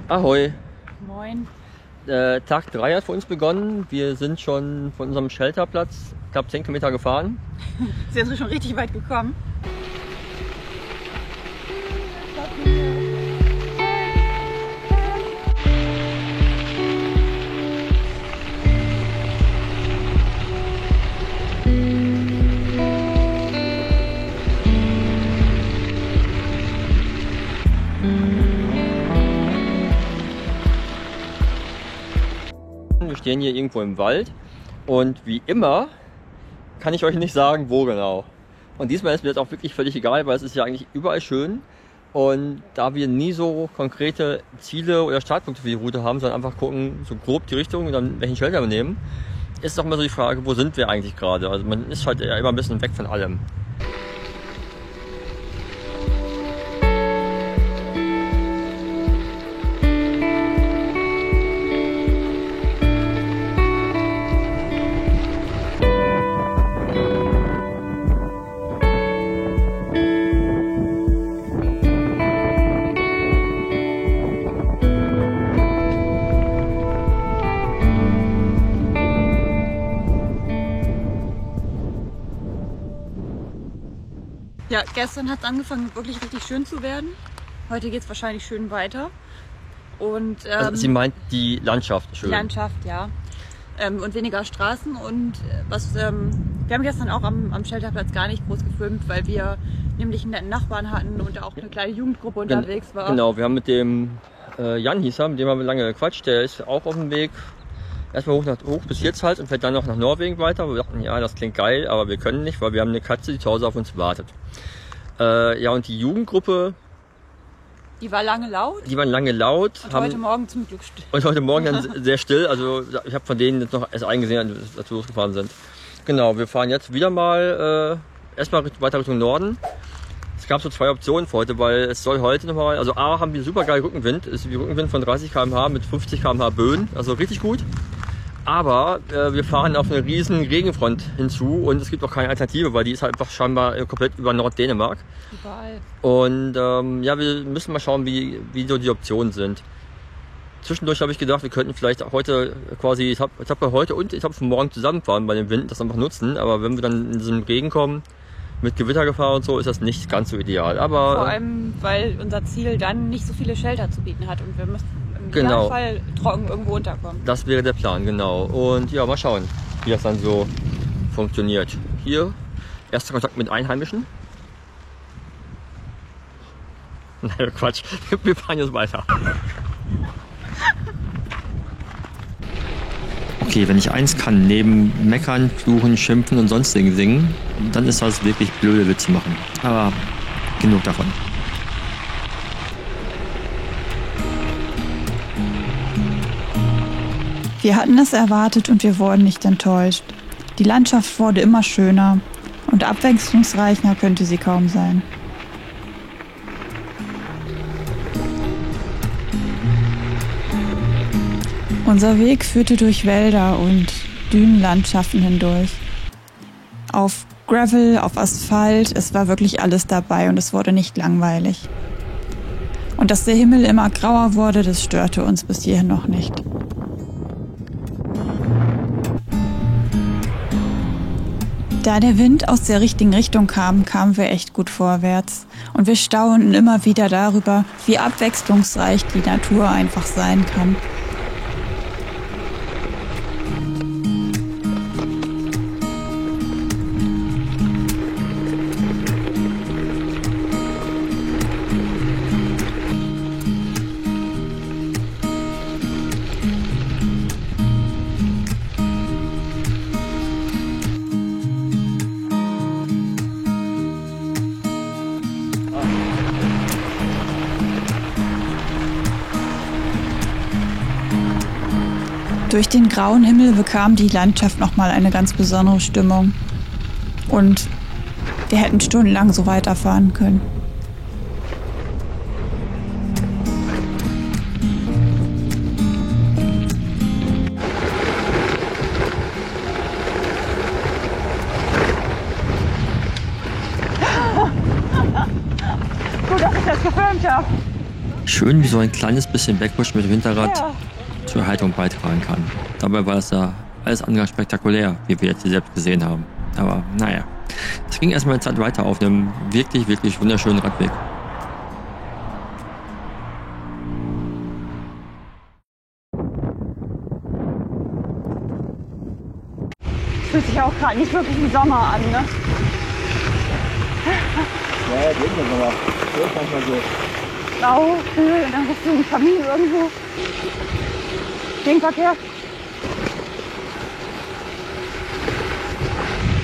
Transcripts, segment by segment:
Ahoi. Moin. Tag 3 hat für uns begonnen. Wir sind schon von unserem Shelterplatz knapp 10 Kilometer gefahren. Sind Sie schon richtig weit gekommen? Wir stehen hier irgendwo im Wald und wie immer kann ich euch nicht sagen, wo genau. Und diesmal ist mir das auch wirklich völlig egal, weil es ist ja eigentlich überall schön. Und da wir nie so konkrete Ziele oder Startpunkte für die Route haben, sondern einfach gucken, so grob die Richtung und dann welchen Shelter wir nehmen, ist doch immer so die Frage, wo sind wir eigentlich gerade? Also man ist halt ja immer ein bisschen weg von allem. Ja, gestern hat es angefangen, wirklich richtig schön zu werden. Heute geht es wahrscheinlich schön weiter. Und, Also sie meint die Landschaft schön. Die Landschaft, ja. Und weniger Straßen. Und wir haben gestern auch am Shelterplatz gar nicht groß gefilmt, weil wir nämlich einen netten Nachbarn hatten und auch eine kleine Jugendgruppe unterwegs war. Genau, wir haben mit dem Jan hieß er, mit dem haben wir lange gequatscht. Der ist auch auf dem Weg. Erstmal hoch bis Hirtshals und fährt dann noch nach Norwegen weiter. Wir dachten, ja, das klingt geil, aber wir können nicht, weil wir haben eine Katze, die zu Hause auf uns wartet. Ja, und die Jugendgruppe... Die war lange laut. Die waren lange laut. Und heute Morgen zum Glück still. Und heute Morgen dann sehr still. Also ich habe von denen jetzt noch erst eingesehen, als wir losgefahren sind. Genau, wir fahren jetzt wieder mal erstmal weiter Richtung Norden. Es gab so 2 Optionen für heute, weil es soll heute nochmal... Also A, haben wir super geil Rückenwind. Es ist wie Rückenwind von 30 km/h mit 50 km/h Böen. Also richtig gut. Aber wir fahren auf eine riesen Regenfront hinzu und es gibt auch keine Alternative, weil die ist halt einfach scheinbar komplett über Norddänemark. Überall. Und ja, wir müssen mal schauen, wie so die Optionen sind. Zwischendurch habe ich gedacht, wir könnten vielleicht heute quasi Etappe heute und Etappe von morgen zusammenfahren bei dem Wind, das einfach nutzen. Aber wenn wir dann in diesem Regen kommen, mit Gewittergefahr und so, ist das nicht ganz so ideal. Aber vor allem, weil unser Ziel dann nicht so viele Shelter zu bieten hat und wir müssen im Genau. Idealfall trocken irgendwo unterkommen. Das wäre der Plan, genau. Und ja, mal schauen, wie das dann so funktioniert. Hier, erster Kontakt mit Einheimischen. Nein, Quatsch, wir fahren jetzt weiter. Okay, wenn ich eins kann, neben Meckern, Fluchen, Schimpfen und sonstigen singen, dann ist das wirklich blöde Witze machen. Aber genug davon. Wir hatten es erwartet und wir wurden nicht enttäuscht. Die Landschaft wurde immer schöner und abwechslungsreicher könnte sie kaum sein. Unser Weg führte durch Wälder und Dünenlandschaften hindurch. Auf Gravel, auf Asphalt, es war wirklich alles dabei und es wurde nicht langweilig. Und dass der Himmel immer grauer wurde, das störte uns bis hierhin noch nicht. Da der Wind aus der richtigen Richtung kam, kamen wir echt gut vorwärts. Und wir staunten immer wieder darüber, wie abwechslungsreich die Natur einfach sein kann. Durch den grauen Himmel bekam die Landschaft nochmal eine ganz besondere Stimmung. Und wir hätten stundenlang so weiterfahren können. Gut, dass ich das gefilmt habe. schön, wie so ein kleines bisschen Backpush mit dem Hinterrad Ja. zur Erhaltung beitragen kann. Dabei war es ja alles andere als spektakulär, wie wir jetzt hier selbst gesehen haben. Aber naja, es ging erstmal eine Zeit weiter auf einem wirklich, wirklich wunderschönen Radweg. Fühlt sich auch gerade nicht wirklich wie Sommer an, ne? Ja, geht das aber. Das ist manchmal so. Blau, kühl, und dann bist du im Kamin irgendwo. Gegenverkehr.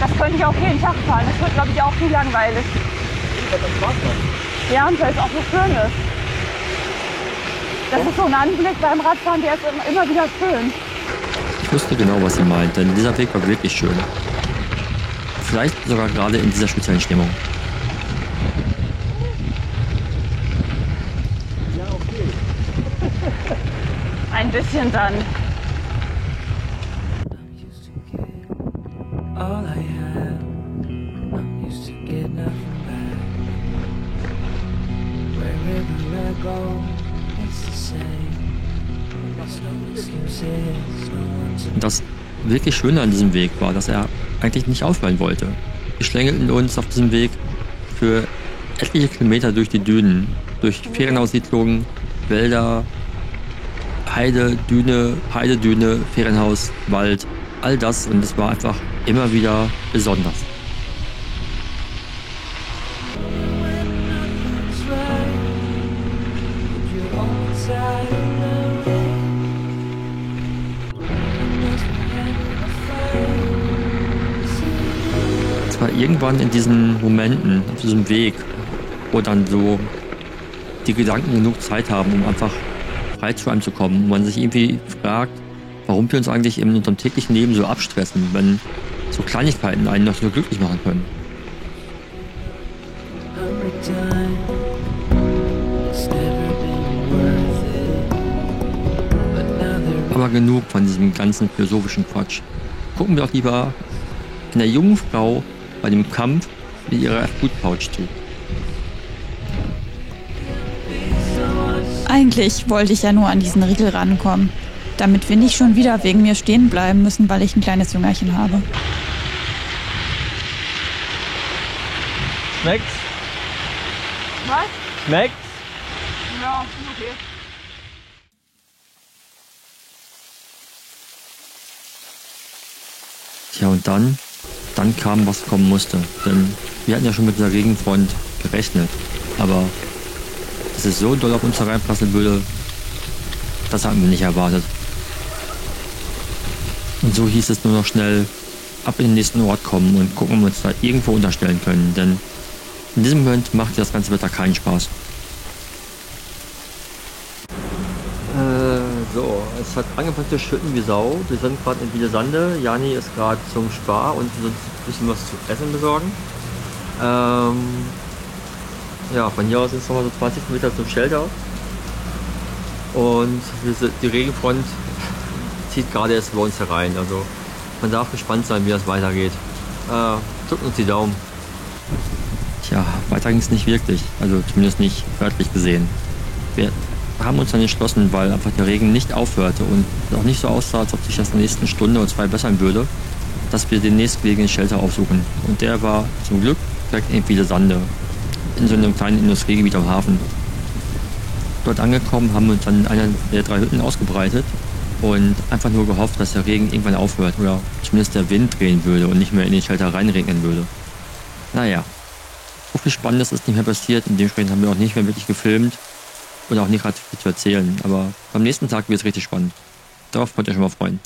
Das könnte ich auch jeden Tag fahren. Das wird, glaube ich, auch viel langweilig. Ja, und weil es auch so schön ist. Das ist so ein Anblick beim Radfahren, der ist immer wieder schön. Ich wusste genau, was sie meint, denn dieser Weg war wirklich schön. Vielleicht sogar gerade in dieser speziellen Stimmung. Ein bisschen Sand. All I have, I'm used to getting nothing back. Wherever I go, it's the same. There's no excuses, no one to Und das wirklich Schöne an diesem Weg war, dass er eigentlich nicht aufhören wollte. Wir schlängelten uns auf diesem Weg für etliche Kilometer durch die Dünen, durch Ferienhaussiedlungen, Wälder, Heide, Düne, Ferienhaus, Wald, all das, und es war einfach immer wieder besonders. nothing's right. Put your own side in the ring. Unless we're having a fight. Es war irgendwann in diesen Momenten, auf diesem Weg, wo dann so die Gedanken genug Zeit haben, um einfach frei zu einem zu kommen, wo man sich irgendwie fragt, warum wir uns eigentlich in unserem täglichen Leben so abstressen, wenn so Kleinigkeiten einen noch so glücklich machen können. Every time, it's never been worth it. But now they're Aber genug von diesem ganzen philosophischen Quatsch. Gucken wir doch lieber einer jungen Frau bei dem Kampf mit ihrer Food-Pouch zu. Eigentlich wollte ich ja nur an diesen Riegel rankommen, damit wir nicht schon wieder wegen mir stehen bleiben müssen, weil ich ein kleines Jüngerchen habe. Schmeckt's? Was? Schmeckt's? Ja, okay. Tja, und dann kam, was kommen musste. Denn wir hatten ja schon mit dieser Regenfront gerechnet. Aber dass es so doll auf uns hereinprasseln würde, das hatten wir nicht erwartet. Und so hieß es nur noch schnell ab in den nächsten Ort kommen und gucken, ob wir uns da irgendwo unterstellen können. Denn in diesem Moment macht das ganze Wetter keinen Spaß. So, es hat angefangen zu schütten wie Sau. Wir sind gerade in Wiedesande. Jani ist gerade zum Spar und wir sind ein bisschen was zu essen besorgen. Ja, von hier aus sind es nochmal so 20 Meter zum Shelter. Und die Regenfront zieht gerade erst bei uns herein. Also man darf gespannt sein, wie das weitergeht. Drückt uns die Daumen. Tja, weiter ging es nicht wirklich. Also zumindest nicht wörtlich gesehen. Wir haben uns dann entschlossen, weil einfach der Regen nicht aufhörte und auch nicht so aussah, als ob sich das in der nächsten Stunde oder zwei bessern würde, dass wir den nächstgelegenen Shelter aufsuchen. Und der war zum Glück direkt in Wiedesande, in so einem kleinen Industriegebiet am Hafen. Dort angekommen, haben wir uns dann in einer der 3 Hütten ausgebreitet und einfach nur gehofft, dass der Regen irgendwann aufhört oder zumindest der Wind drehen würde und nicht mehr in den Shelter reinregnen würde. Naja, so viel Spannendes ist nicht mehr passiert und dementsprechend haben wir auch nicht mehr wirklich gefilmt und auch nicht gerade viel zu erzählen. Aber beim nächsten Tag wird es richtig spannend. Darauf könnt ihr schon mal freuen.